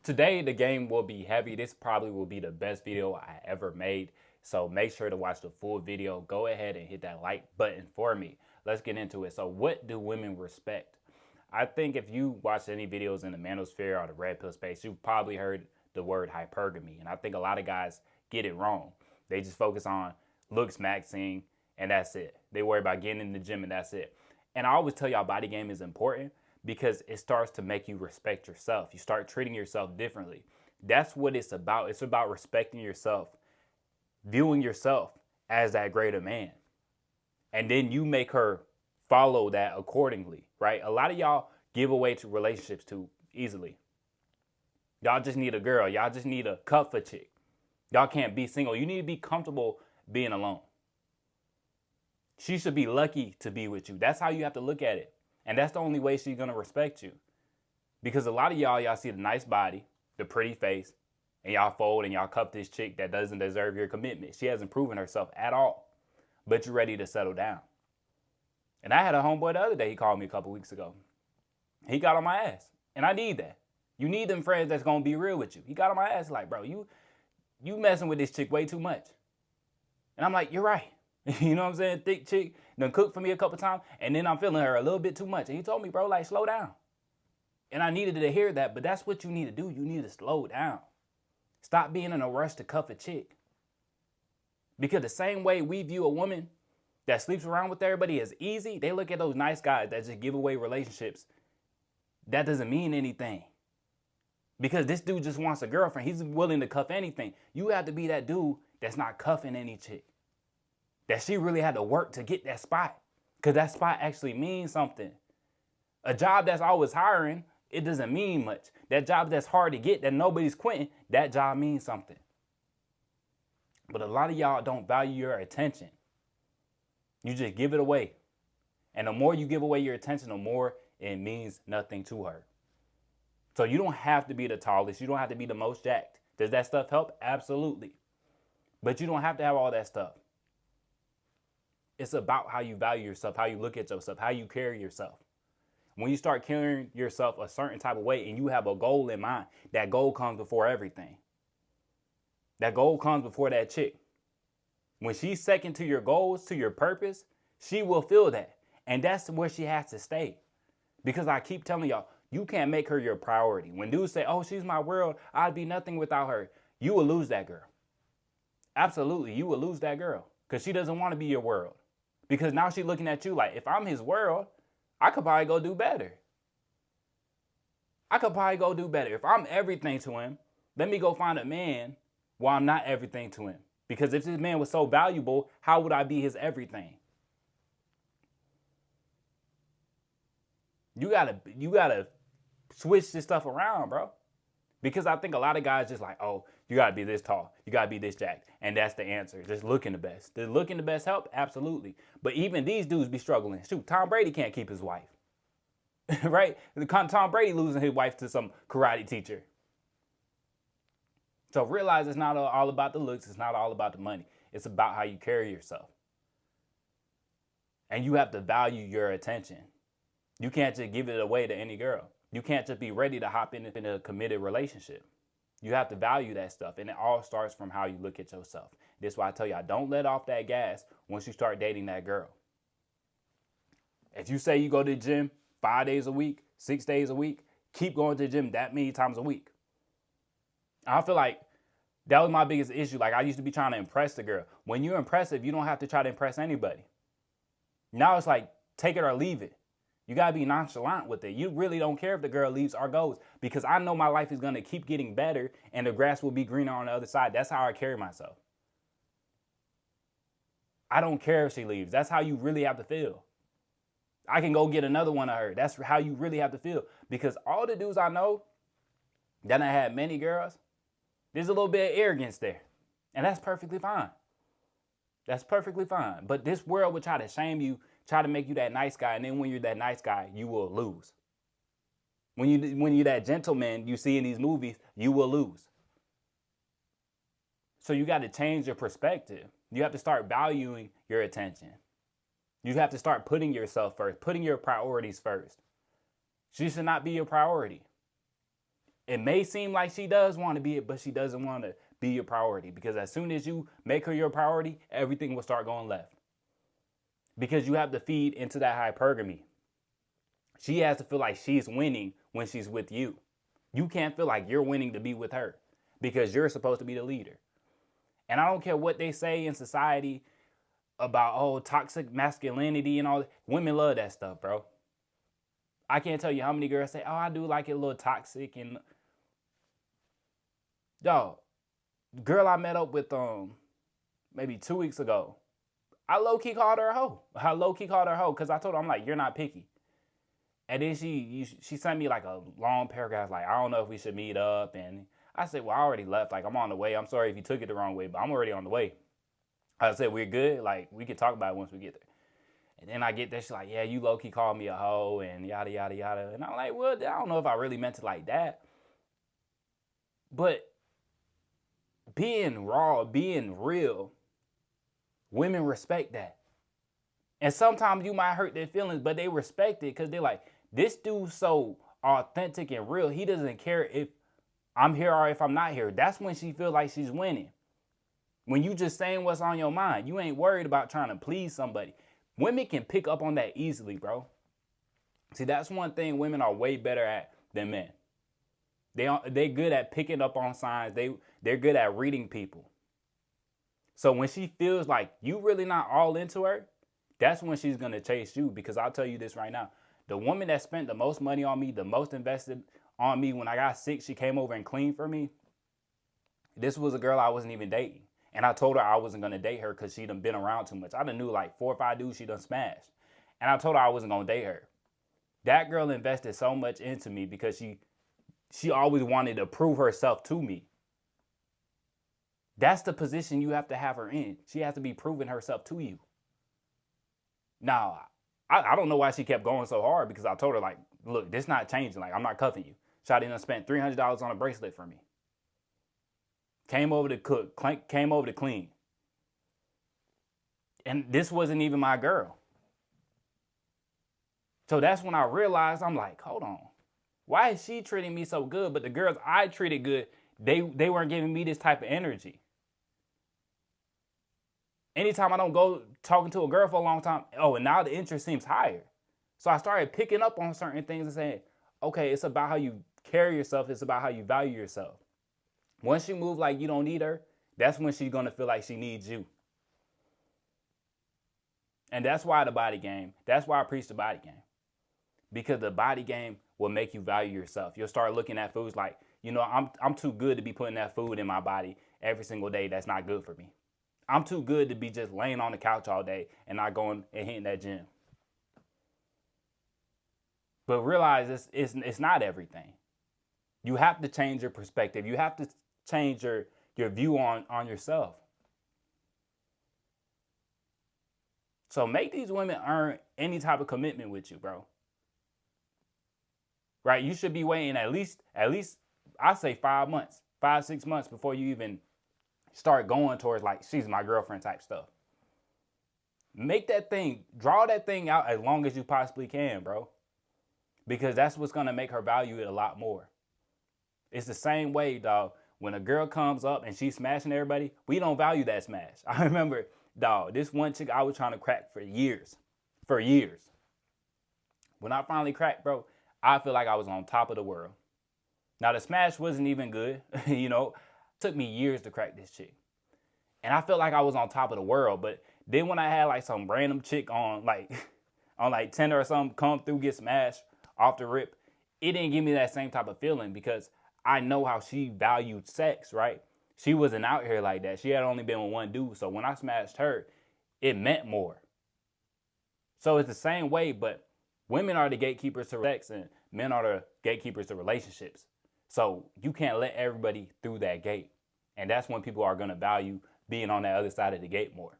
Today, the game will be heavy. This probably will be the best video I ever made. So make sure to watch the full video. Go ahead and hit that like button for me. Let's get into it. So what do women respect? I think if you watch any videos in the manosphere or the red pill space, you've probably heard the word hypergamy. And I think a lot of guys get it wrong. They just focus on looks maxing and that's it. They worry about getting in the gym and that's it. And I always tell y'all body game is important because it starts to make you respect yourself. You start treating yourself differently. That's what it's about. It's about respecting yourself, viewing yourself as that greater man. And then you make her follow that accordingly, right? A lot of y'all give away to relationships too easily. Y'all just need a girl. Y'all just need a comfort chick. Y'all can't be single. You need to be comfortable being alone. She should be lucky to be with you. That's how you have to look at it. And that's the only way she's going to respect you. Because a lot of y'all see the nice body, the pretty face, and y'all fold and y'all cuff this chick that doesn't deserve your commitment. She hasn't proven herself at all, but you're ready to settle down. And I had a homeboy the other day, he called me a couple weeks ago. He got on my ass, and I need that. You need them friends that's going to be real with you. He got on my ass like, bro, you messing with this chick way too much. And I'm like, you're right. You know what I'm saying? Thick chick, done cooked for me a couple times, and then I'm feeling her a little bit too much. And he told me, bro, like, slow down. And I needed to hear that, but that's what you need to do. You need to slow down. Stop being in a rush to cuff a chick. Because the same way we view a woman that sleeps around with everybody as easy, they look at those nice guys that just give away relationships. That doesn't mean anything. Because this dude just wants a girlfriend. He's willing to cuff anything. You have to be that dude that's not cuffing any chick. That she really had to work to get that spot. Because that spot actually means something. A job that's always hiring, it doesn't mean much. That job that's hard to get, that nobody's quitting, that job means something. But a lot of y'all don't value your attention. You just give it away. And the more you give away your attention, the more it means nothing to her. So you don't have to be the tallest. You don't have to be the most jacked. Does that stuff help? Absolutely. But you don't have to have all that stuff. It's about how you value yourself, how you look at yourself, how you carry yourself. When you start carrying yourself a certain type of way and you have a goal in mind, that goal comes before everything. That goal comes before that chick. When she's second to your goals, to your purpose, she will feel that. And that's where she has to stay. Because I keep telling y'all, you can't make her your priority. When dudes say, oh, she's my world, I'd be nothing without her, you will lose that girl. Absolutely, you will lose that girl. Because she doesn't want to be your world. Because now she's looking at you like, if I'm his world, I could probably go do better. If I'm everything to him, let me go find a man while I'm not everything to him. Because if this man was so valuable, how would I be his everything? You gotta switch this stuff around, bro. Because I think a lot of guys just like, oh, you gotta be this tall, you gotta be this jacked, and that's the answer. Just looking the best. Does looking the best help? Absolutely. But even these dudes be struggling. Shoot, Tom Brady can't keep his wife. Right? Tom Brady losing his wife to some karate teacher. So realize it's not all about the looks. It's not all about the money. It's about how you carry yourself. And you have to value your attention. You can't just give it away to any girl. You can't just be ready to hop in a committed relationship. You have to value that stuff. And it all starts from how you look at yourself. That's why I tell y'all, don't let off that gas once you start dating that girl. If you say you go to the gym 5 days a week, 6 days a week, keep going to the gym that many times a week. I feel like that was my biggest issue. Like I used to be trying to impress the girl. When you're impressive, you don't have to try to impress anybody. Now it's like, take it or leave it. You got to be nonchalant with it. You really don't care if the girl leaves or goes because I know my life is going to keep getting better and the grass will be greener on the other side. That's how I carry myself. I don't care if she leaves. That's how you really have to feel. I can go get another one of her. That's how you really have to feel. Because all the dudes I know that I had many girls, there's a little bit of arrogance there. And that's perfectly fine. That's perfectly fine. But this world will try to shame you, try to make you that nice guy. And then when you're that nice guy, you will lose. When you're that gentleman you see in these movies, you will lose. So you got to change your perspective. You have to start valuing your attention. You have to start putting yourself first, putting your priorities first. She should not be your priority. It may seem like she does want to be it, but she doesn't want to be your priority, because as soon as you make her your priority, everything will start going left. Because you have to feed into that hypergamy. She has to feel like she's winning when she's with you. You can't feel like you're winning to be with her, because you're supposed to be the leader. And I don't care what they say in society about, toxic masculinity and all that. Women love that stuff, bro. I can't tell you how many girls say, I do like it a little toxic. And dog, girl I met up with maybe 2 weeks ago, I low-key called her a hoe. Because I told her, I'm like, you're not picky. And then she sent me like a long paragraph, like, I don't know if we should meet up. And I said, well, I already left. Like, I'm on the way. I'm sorry if you took it the wrong way, but I'm already on the way. I said, we're good. Like, we can talk about it once we get there. And then I get there. She's like, yeah, you low-key called me a hoe and yada, yada, yada. And I'm like, well, I don't know if I really meant it like that. But being raw, being real, women respect that. And sometimes you might hurt their feelings, but they respect it because they're like, this dude's so authentic and real. He doesn't care if I'm here or if I'm not here. That's when she feels like she's winning. When you just saying what's on your mind, you ain't worried about trying to please somebody. Women can pick up on that easily, bro. See, that's one thing women are way better at than men. They're good at picking up on signs. They're good at reading people. So when she feels like you really not all into her, that's when she's going to chase you. Because I'll tell you this right now. The woman that spent the most money on me, the most invested on me when I got sick, she came over and cleaned for me. This was a girl I wasn't even dating. And I told her I wasn't going to date her because she done been around too much. I done knew like 4 or 5 dudes she done smashed. And I told her I wasn't going to date her. That girl invested so much into me because she always wanted to prove herself to me. That's the position you have to have her in. She has to be proving herself to you. Now, I don't know why she kept going so hard, because I told her, like, look, this not changing. Like, I'm not cuffing you. Shawty done spent $300 on a bracelet for me. Came over to cook, came over to clean. And this wasn't even my girl. So that's when I realized, I'm like, hold on. Why is she treating me so good? But the girls I treated good, they weren't giving me this type of energy. Anytime I don't go talking to a girl for a long time, and now the interest seems higher. So I started picking up on certain things and saying, okay, it's about how you carry yourself. It's about how you value yourself. Once you move like you don't need her, that's when she's going to feel like she needs you. And that's why the body game. That's why I preach the body game. Because the body game will make you value yourself. You'll start looking at foods like, I'm too good to be putting that food in my body every single day. That's not good for me. I'm too good to be just laying on the couch all day and not going and hitting that gym. But realize it's not everything. You have to change your perspective. You have to change your view on yourself. So make these women earn any type of commitment with you, bro. Right? You should be waiting at least I say 5 months, 5-6 months before you even start going towards like, she's my girlfriend type stuff. Make that thing, draw that thing out as long as you possibly can, bro. Because that's what's going to make her value it a lot more. It's the same way, dog. When a girl comes up and she's smashing everybody, we don't value that smash. I remember, dog, this one chick I was trying to crack for years. When I finally cracked, bro, I feel like I was on top of the world. Now, the smash wasn't even good, Took me years to crack this chick. And I felt like I was on top of the world. But then when I had like some random chick on like Tinder or something come through, get smashed off the rip, it didn't give me that same type of feeling because I know how she valued sex, right? She wasn't out here like that. She had only been with one dude. So when I smashed her, it meant more. So it's the same way, but women are the gatekeepers to sex and men are the gatekeepers to relationships. So you can't let everybody through that gate. And that's when people are going to value being on that other side of the gate more,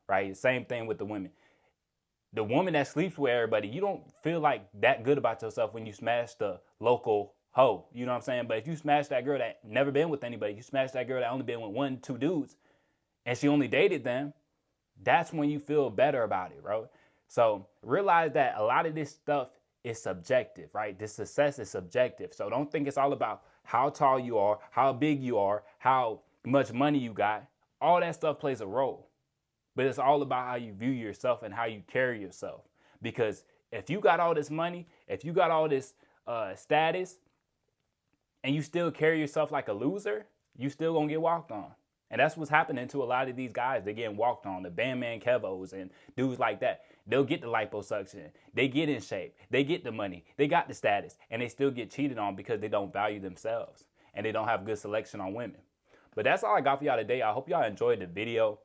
right? Same thing with the women. The woman that sleeps with everybody, you don't feel like that good about yourself when you smash the local hoe. You know what I'm saying? But if you smash that girl that never been with anybody, you smash that girl that only been with 1-2 dudes, and she only dated them, that's when you feel better about it, bro. So realize that a lot of this stuff is subjective, right? This success is subjective. So don't think it's all about how tall you are, how big you are, how much money you got. All that stuff plays a role. But it's all about how you view yourself and how you carry yourself. Because if you got all this money, if you got all this status, and you still carry yourself like a loser, you still gonna get walked on. And that's what's happening to a lot of these guys. They're getting walked on. The Bandman Kevos and dudes like that. They'll get the liposuction. They get in shape. They get the money. They got the status. And they still get cheated on because they don't value themselves. And they don't have good selection on women. But that's all I got for y'all today. I hope y'all enjoyed the video.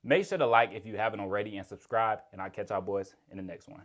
Make sure to like if you haven't already and subscribe. And I'll catch y'all boys in the next one.